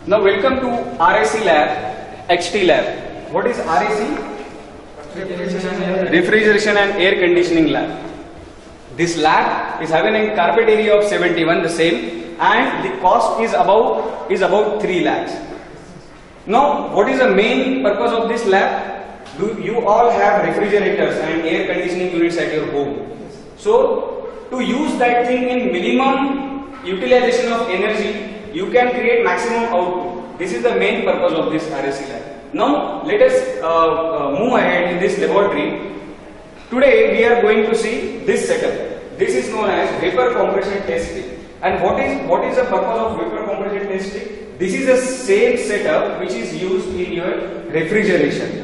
Now welcome to RAC lab, HT lab. What is RAC? Refrigeration and Air Conditioning lab. This lab is having a carpet area of 71, the same, and the cost is about 3 lakhs. Now what is the main purpose of this lab? Do you all have refrigerators and air conditioning units at your home? So to use that thing in minimum utilization of energy, you can create maximum output. This is the main purpose of this RAC lab. Now let us move ahead in this laboratory. Today we are going to see this setup. This is known as vapor compression testing. And what is the purpose of vapor compression testing? This is the same setup which is used in your refrigeration.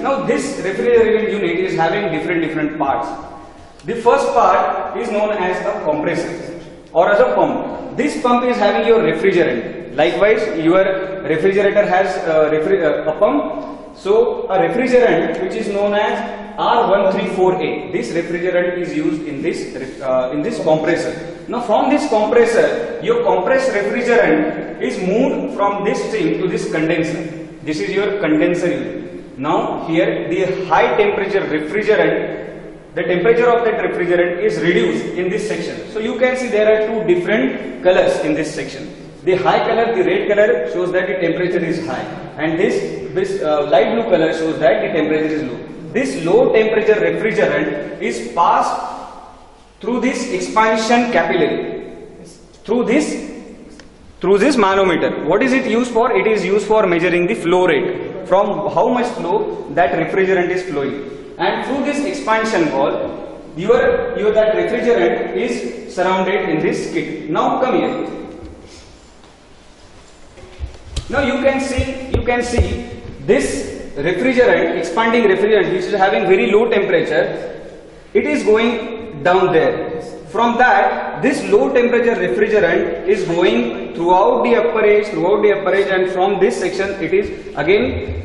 Now this refrigeration unit is having different parts. The first part is known as a compressor or as a pump. This pump is having your refrigerant. Likewise, your refrigerator has a pump. So a refrigerant which is known as R134A. This refrigerant is used in this compressor. Now from this compressor, your compressed refrigerant is moved from this thing to this condenser. This is your condenser unit. Now here the high temperature refrigerant, the temperature of that refrigerant is reduced in this section. So you can see there are 2 different colors in this section. The high color, the red color, shows that the temperature is high, and this light blue color shows that the temperature is low. This low temperature refrigerant is passed through this expansion capillary, through this manometer. What is it used for? It is used for measuring the flow rate, from how much flow that refrigerant is flowing. And through this expansion valve, that refrigerant is surrounded in this kit. Now come here. Now you can see this refrigerant, expanding refrigerant, which is having very low temperature. It is going down there. From that, this low temperature refrigerant is going throughout the upper edge, and from this section it is again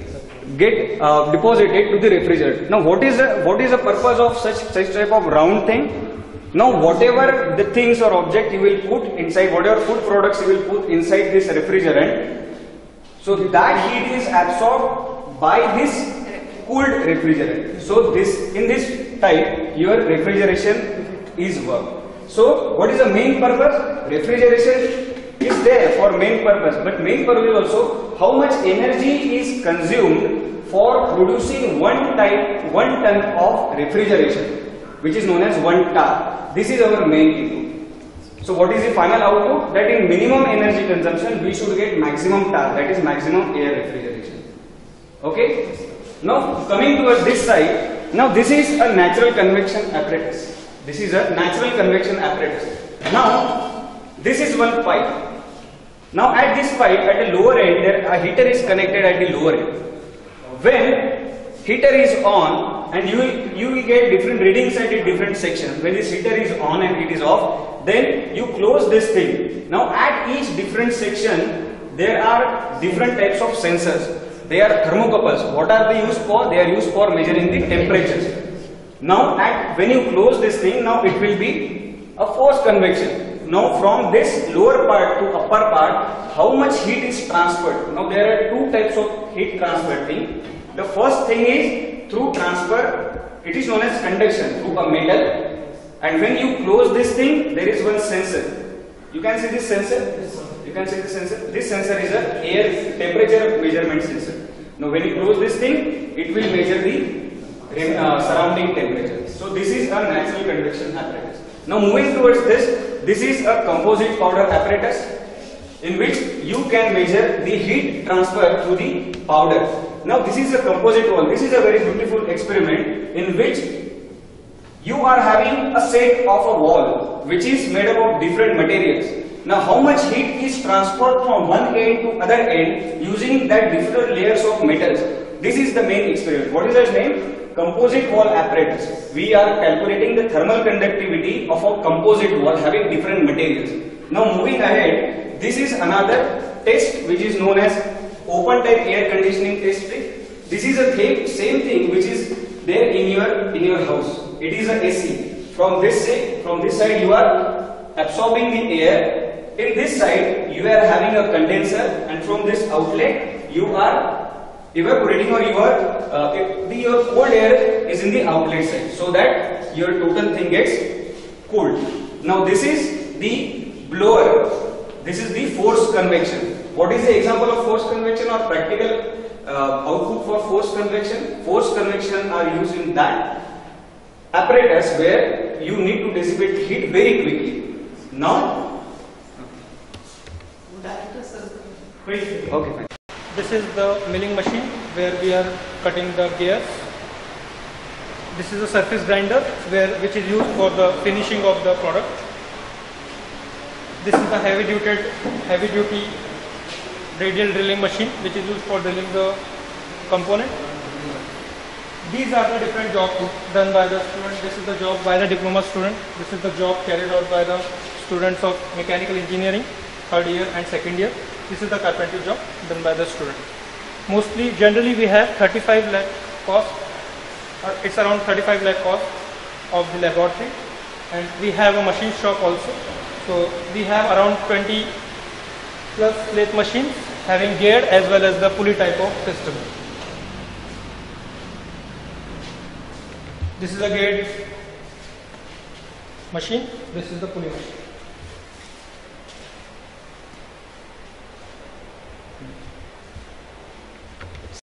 get deposited to the refrigerator. Now what is the purpose of such type of round thing? Now whatever the things or object you will put inside, whatever food products you will put inside this refrigerant, so that heat is absorbed by this cooled refrigerant. So in this type your refrigeration is work. So what is the main purpose? Refrigeration is there for main purpose, but main purpose is also how much energy is consumed for producing 1 ton of refrigeration, which is known as 1 tar. This is our main input. So what is the final output? That in minimum energy consumption we should get maximum tar, that is maximum air refrigeration. Okay. Now coming towards this side, now this is a natural convection apparatus. This is a natural convection apparatus. Now this is one pipe. Now at this pipe, at the lower end, a heater is connected at the lower end. When heater is on, and you will get different readings at a different section. When this heater is on and it is off, then you close this thing. Now at each different section, there are different types of sensors. They are thermocouples. What are they used for? They are used for measuring the temperatures. Now when you close this thing, now it will be a forced convection. Now from this lower part to upper part, how much heat is transferred? Now there are 2 types of heat transfer thing. The first thing is through transfer, it is known as conduction through a metal, and when you close this thing, there is one sensor. You can see this sensor? You can see this sensor? This sensor is a air temperature measurement sensor. Now when you close this thing, it will measure the surrounding temperature. So this is a natural convection apparatus. Now moving towards this is a composite powder apparatus in which you can measure the heat transfer through the powder. Now this is a composite wall. This is a very beautiful experiment in which you are having a set of a wall which is made up of different materials. Now how much heat is transferred from one end to other end using that different layers of metals? This is the main experiment. What is its name? Composite wall apparatus. We are calculating the thermal conductivity of a composite wall having different materials. Now moving ahead, this is another test which is known as open type air conditioning test. This is a same thing which is there in your house. It is a AC. From this side you are absorbing the air in this side you are having a condenser, and from this outlet you are evaporating, or your cold air is in the outlet side, so that your total thing gets cooled. Now this is the blower. This is the forced convection. What is the example of forced convection or practical output for forced convection? Forced convection are used in that apparatus where you need to dissipate heat very quickly. Now, okay, fine. This is the milling machine where we are cutting the gears. This is a surface grinder which is used for the finishing of the product. This is the heavy duty radial drilling machine which is used for drilling the component. These are the different jobs done by the student. This is the job by the diploma student. This is the job carried out by the students of mechanical engineering, third year and second year. This is the carpentry job done by the student. Generally we have 35 lakh cost. It's around 35 lakh cost of the laboratory, and we have a machine shop also. So we have around 20 plus lathe machines having geared as well as the pulley type of system. This is a geared machine. This is the pulley machine.